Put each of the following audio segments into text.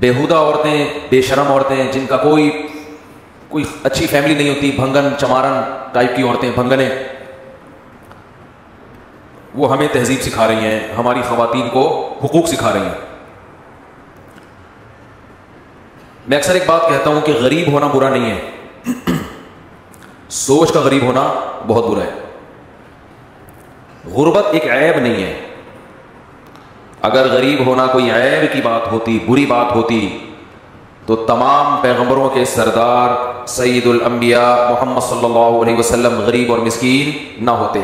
बेहुदा औरतें, बेशरम औरतें, जिनका कोई अच्छी फैमिली नहीं होती, भंगन चमारन टाइप की औरतें, भंगने, वो हमें तहजीब सिखा रही हैं, हमारी ख़वातीन को हुकूक सिखा रही हैं। मैं अक्सर एक बात कहता हूं कि गरीब होना बुरा नहीं है, सोच का गरीब होना बहुत बुरा है। गुर्बत एक ऐब नहीं है। अगर गरीब होना कोई ऐब की बात होती, बुरी बात होती, तो तमाम पैगंबरों के सरदार सैयदुल अंबिया मोहम्मद सल्लल्लाहु अलैहि वसल्लम गरीब और मिस्कीन ना होते।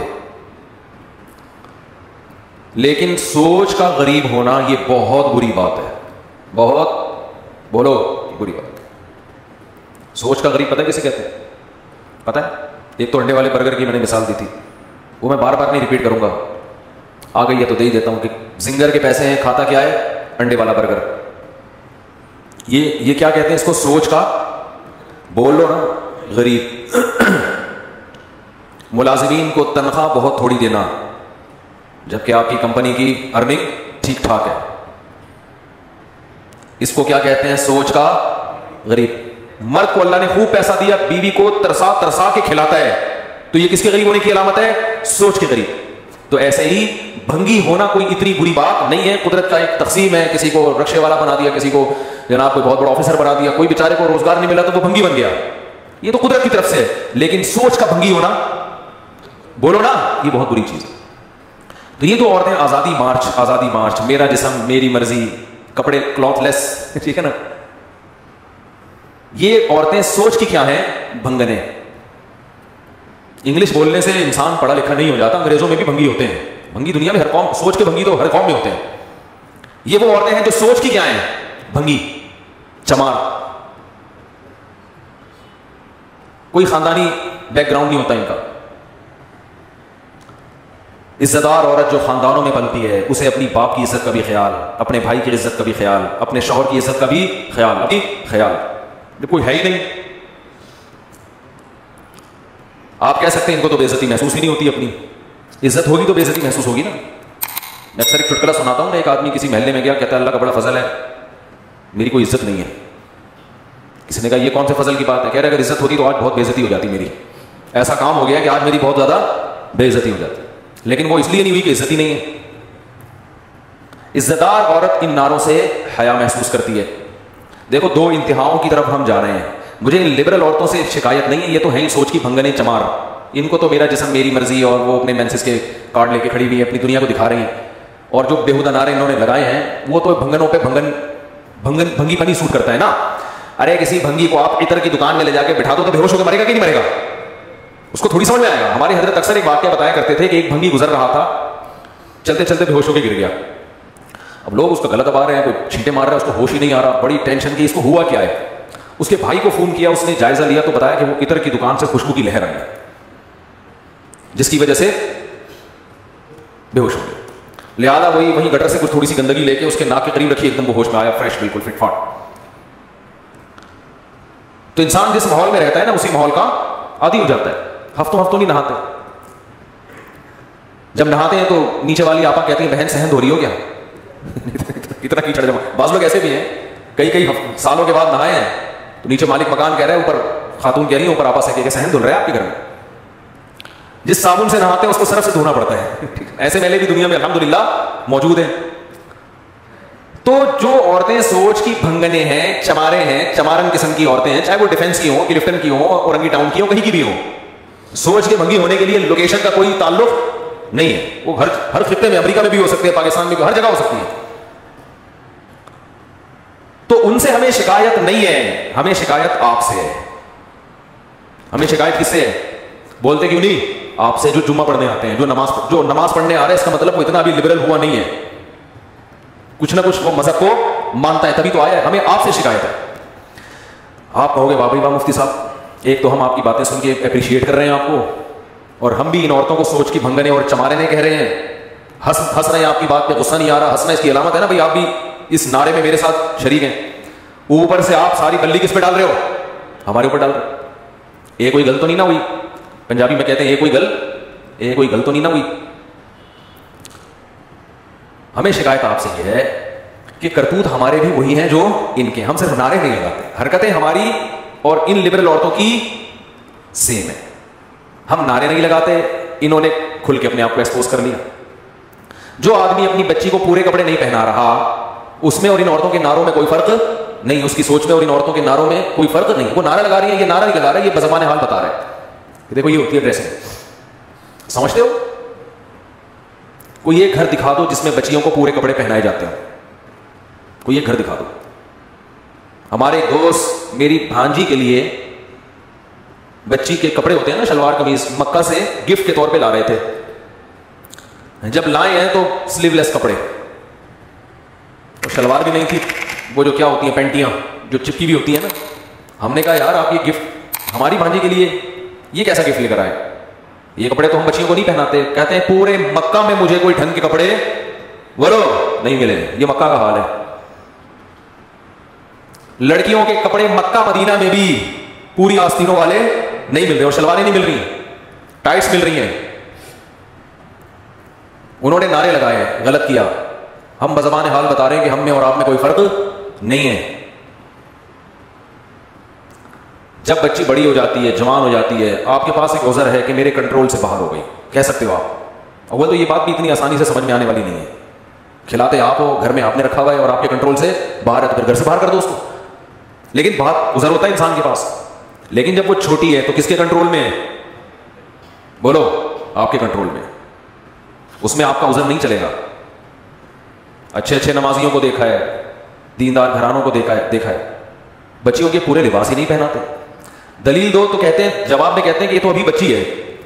लेकिन सोच का गरीब होना ये बहुत बुरी बात है, बहुत, बोलो, बुरी बात। सोच का गरीब पता है किसे कहते हैं? पता है? एक तो अंडे वाले बर्गर की मैंने मिसाल दी थी, वो मैं बार बार नहीं रिपीट करूंगा, आ गई है तो दे ही देता हूं कि जिंगर के पैसे हैं, खाता क्या है? अंडे वाला बर्गर। ये क्या कहते हैं इसको? सोच का, बोल लो ना, गरीब। मुलाजिमीन को तनख्वाह बहुत थोड़ी देना, जबकि आपकी कंपनी की अर्निंग ठीक ठाक है, इसको क्या कहते हैं? सोच का गरीब। मर्द को अल्लाह ने खूब पैसा दिया, बीवी को तरसा तरसा के खिलाता है, तो ये किसके गरीब होने की अलामत है? सोच के गरीब। तो ऐसे ही भंगी होना कोई इतनी बुरी बात नहीं है। कुदरत का एक तकसीम है, किसी को रक्शे वाला बना दिया, किसी को जनाब कोई बहुत बड़ा ऑफिसर बना दिया, कोई बेचारे को रोजगार नहीं मिला तो वो भंगी बन गया, ये तो कुदरत की तरफ से है। लेकिन सोच का भंगी होना, बोलो ना, ये बहुत बुरी चीज है। तो ये तो औरतें आजादी मार्च, मेरा जिस्म मेरी मर्जी, कपड़े क्लॉथलेस, ठीक है ना, ये औरतें सोच की क्या है? भंगने। इंग्लिश बोलने से इंसान पढ़ा लिखा नहीं हो जाता, अंग्रेजों में भी भंगी होते हैं। भंगी दुनिया में हर कौम, सोच के भंगी तो हर कौम में होते हैं। ये वो औरतें हैं जो सोच की क्या है? भंगी, चमार। कोई खानदानी बैकग्राउंड नहीं होता इनका। इज्जतदार औरत जो खानदानों में पलती है, उसे अपनी बाप की इज्जत का भी ख्याल, अपने भाई की इज्जत का भी ख्याल, अपने शौहर की इज्जत का भी ख्याल, अपनी ख्याल। कोई है ही नहीं। आप कह सकते हैं इनको तो बेइज्जती महसूस ही नहीं होती, अपनी इज्जत होगी तो बेइज्जती महसूस होगी ना। मैं अक्सर एक चुटकुला सुनाता हूं ना, एक आदमी किसी महल्ले में गया, कहता है अल्लाह का बड़ा फजल है, मेरी कोई इज्जत नहीं है। किसी ने कहा ये कौन से फजल की बात है? कह रहे अगर इज्जत होती तो आज बहुत बेइज्जती हो जाती मेरी, ऐसा काम हो गया कि आज मेरी बहुत ज्यादा बेइज्जती हो जाती, लेकिन वो इसलिए नहीं हुई कि इज्जत ही नहीं है। इज्जतदार औरत इन नारों से हया महसूस करती है। देखो, दो इंतहाओं की तरफ हम जा रहे हैं। मुझे इन लिबरल औरतों से शिकायत नहीं है, ये तो है ही सोच की भंगने चमार। इनको तो मेरा जिस्म मेरी मर्जी, और वो अपने मेंसेस के कार्ड लेके खड़ी हुई है, अपनी दुनिया को दिखा रही है। और जो बेहुदा नारे इन्होंने लगाए हैं, वो तो भंगनों पे भंगीपनी सूट करता है ना। अरे किसी भंगी को आप इतर की दुकान में ले जाके बिठा दो तो बेहोश होकर मरेगा कि नहीं मरेगा? उसको थोड़ी समझ में आएगा। हमारे हजरत अक्सर एक वाक्य बताया करते थे कि एक भंगी गुजर रहा था, चलते चलते बेहोश होकर गिर गया। अब लोग उसका गला दबा रहे हैं, कोई छींटे मार रहा है, उसको होश ही नहीं आ रहा, बड़ी टेंशन की, इसको हुआ क्या है। उसके भाई को फोन किया, उसने जायजा लिया तो बताया कि वो इतर की दुकान से खुशबू की लहर आई, जिसकी वजह से बेहोश हो गया। लिहाजा वहीं गटर से कुछ थोड़ी सी गंदगी लेके उसके नाक के करीब रखी, एकदम वो होश में आया, फ्रेश, बिल्कुल फिटफाट। तो इंसान जिस माहौल में रहता है ना, उसी माहौल का आदी हो जाता है। हफ्तों नहीं नहाते, जब नहाते हैं तो नीचे वाली आपा कहती है बहन सहन हो रही हो क्या? इतना कीचड़ जमा। बाज लोग ऐसे भी हैं, कई सालों के बाद नहाए हैं तो नीचे मालिक मकान कह रहा है, ऊपर खातून कह रही है, ऊपर आपा से कह सहन धुल रहा है आपके घर में। जिस साबुन से नहाते हैं उसको सरफ से धोना पड़ता है। ऐसे मेले भी दुनिया में अल्हम्दुलिल्लाह मौजूद हैं। तो जो औरतें सोच की भंगने हैं, चमारे हैं, चमारन किस्म की औरतें हैं, चाहे वो डिफेंस की हो, क्लिफ्टन की हो, औरंगी टाउन की हो, कहीं की भी हो, सोच के भंगी होने के लिए लोकेशन का कोई ताल्लुक नहीं है। वो हर खित्ते में, अमेरिका में भी हो सकती है, पाकिस्तान में भी, हर जगह हो सकती है। तो उनसे हमें शिकायत नहीं है, हमें शिकायत आपसे है। हमें शिकायत किससे है? बोलते क्यों नहीं? आपसे जो जुम्मा पढ़ने आते हैं, जो नमाज पढ़ने आ रहे हैं, इसका मतलब वो इतना अभी लिबरल हुआ नहीं है, कुछ ना कुछ वो मजहब को मानता है, तभी तो आया है। हमें आपसे शिकायत है। आप कहोगे वाह भाई वाह मुफ्ती साहब, एक तो हम आपकी बातें सुन के अप्रिशिएट कर रहे हैं आपको, और हम भी इन औरतों को सोच की भंगने और चमारने कह रहे हैं। हंस रहे हैं, आपकी बात पे गुस्सा नहीं आ रहा। हंसना इसकी अलामत है ना भाई, आप भी इस नारे में मेरे साथ शरीक हैं। ऊपर से आप सारी बल्ली किस पे डाल रहे हो? हमारे ऊपर डाल रहे हो। ये कोई गल तो नहीं ना हुई? पंजाबी में कहते हैं ये कोई गल तो नहीं ना हुई। हमें शिकायत आपसे ये है कि करतूत हमारे भी वही हैं जो इनके, हम सिर्फ नारे नहीं लगाते, हरकतें हमारी और इन लिबरल औरतों की सेम है। हम नारे नहीं लगाते, इन्होंने खुल के अपने आप को एक्सपोज कर लिया। जो आदमी अपनी बच्ची को पूरे कपड़े नहीं पहना रहा, उसमें और इन औरतों के नारों में कोई फर्क नहीं, उसकी सोच में और इन औरतों के नारों में कोई फर्क नहीं। वो नारा लगा रही है, ये नारा नहीं लगा रहा है, ये बज़बान हाल बता रहा है। देखो ये होती है ड्रेसिंग, समझते हो? कोई एक घर दिखा दो जिसमें बच्चियों को पूरे कपड़े पहनाए जाते हो, कोई एक घर दिखा दो। हमारे दोस्त मेरी भांजी के लिए बच्ची के कपड़े होते हैं ना, शलवार कमीज, मक्का से गिफ्ट के तौर पे ला रहे थे। जब लाए हैं तो स्लीवलेस कपड़े, तो शलवार भी नहीं थी, वो जो क्या होती है पैंटियां जो चिपकी भी होती है ना। हमने कहा यार आप ये गिफ्ट हमारी भांजी के लिए ये कैसा गिफ्ट लेकर आए, ये कपड़े तो हम बच्चियों को नहीं पहनाते। कहते हैं पूरे मक्का में मुझे कोई ढंग के कपड़े बोलो नहीं मिले, ये मक्का का हाल है। लड़कियों के कपड़े मक्का मदीना में भी पूरी आस्तीनों वाले नहीं मिल रहे, और शलवारें नहीं मिल रही, टाइट्स मिल रही हैं। उन्होंने नारे लगाए हैं, गलत किया। हम बज़बान हाल बता रहे हैं कि हम में और आप में कोई फर्क नहीं है। जब बच्ची बड़ी हो जाती है, जवान हो जाती है, आपके पास एक उज़र है कि मेरे कंट्रोल से बाहर हो गई, कह सकते हो आप। और वो तो ये बात भी इतनी आसानी से समझ में आने वाली नहीं है। खिलाते आप हो, घर में आपने रखा हुआ है और आपके कंट्रोल से बाहर है, तो फिर घर से बाहर कर दो उसको। लेकिन बहुत उज़र होता है इंसान के पास। लेकिन जब वो छोटी है तो किसके कंट्रोल में है? बोलो, आपके कंट्रोल में। उसमें आपका उज़र नहीं चलेगा। अच्छे अच्छे नमाजियों को देखा है, दीनदार घरानों को देखा है, बच्चियों के पूरे लिबास ही नहीं पहनाते। दलील दो तो कहते हैं, जवाब में कहते हैं कि ये तो अभी बच्ची है,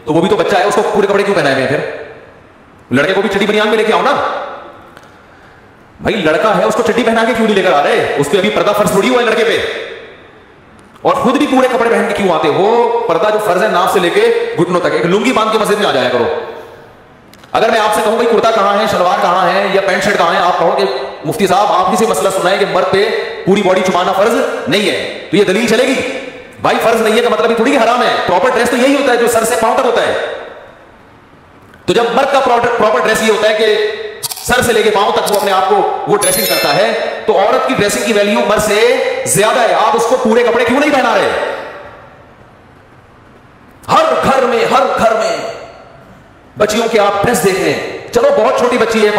तो वो भी तो बच्चा है, उसको पूरे कपड़े क्यों पहनाए हुए हैं? फिर लड़के को भी चड्डी बनियान में लेके आओ ना भाई। लड़का है, उसको चड्डी पहना के क्यों नहीं लेकर आ रहे? उस पर अभी पर्दा फर्ज थोड़ी हुआ है लड़के पे। और खुद भी पूरे कपड़े पहन के क्यों आते हो? पर्दा जो फर्ज है नाफ से लेके घुटनों तक, एक लुंगी बांध के मस्जिद में आ जाया करो। अगर मैं आपसे कहूं भाई कुर्ता कहां है, शलवार कहां है, या पैंट शर्ट कहां है, आप कहो कि मुफ्ती साहब आप ही से मसला सुनाए कि मर्द पे पूरी बॉडी छुपाना फर्ज नहीं है, तो ये दलील चलेगी? भाई फर्ज नहीं है का मतलब ये थोड़ी हराम है। प्रॉपर ड्रेस तो यही होता है जो सर से पांव तक होता है। तो जब मर्द का प्रॉपर ड्रेस ये होता है कि सर से लेके पांव तक वो अपने आप को वो ड्रेसिंग करता है, तो औरत की ड्रेसिंग की वैल्यू मर्द से ज्यादा है। आप उसको पूरे कपड़े क्यों नहीं पहना रहे? हर घर में बच्चियों के आप ड्रेस देख रहे हैं। चलो बहुत छोटी बच्ची है,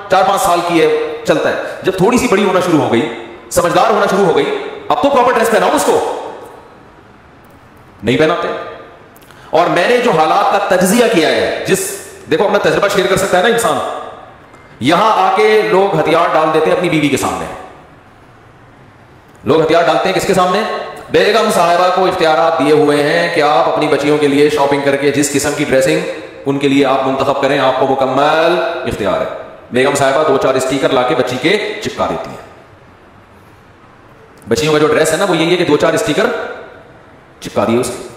4-5 साल की है, चलता है। जब थोड़ी सी बड़ी होना शुरू हो गई, समझदार होना शुरू हो गई, अब तो प्रॉपर ड्रेस पहनाओ उसको। नहीं पहनाते। और मैंने जो हालात का तज्जिया किया है, देखो अपना तजर्बा शेयर कर सकता है ना इंसान। यहां आके लोग हथियार डाल देते हैं अपनी बीवी के सामने। लोग हथियार डालते हैं किसके सामने? बेगम साहिबा को इख्तियारात दिए हुए हैं कि आप अपनी बच्चियों के लिए शॉपिंग करके जिस किस्म की ड्रेसिंग उनके लिए आप मुंतखब करें, आपको मुकम्मल इख्तियार है। बेगम साहिबा 2-4 स्टिकर लाके बच्ची के चिपका देती है। बच्चियों का जो ड्रेस है ना वो यही है कि 2-4 स्टिकर चिपका दिए उसके।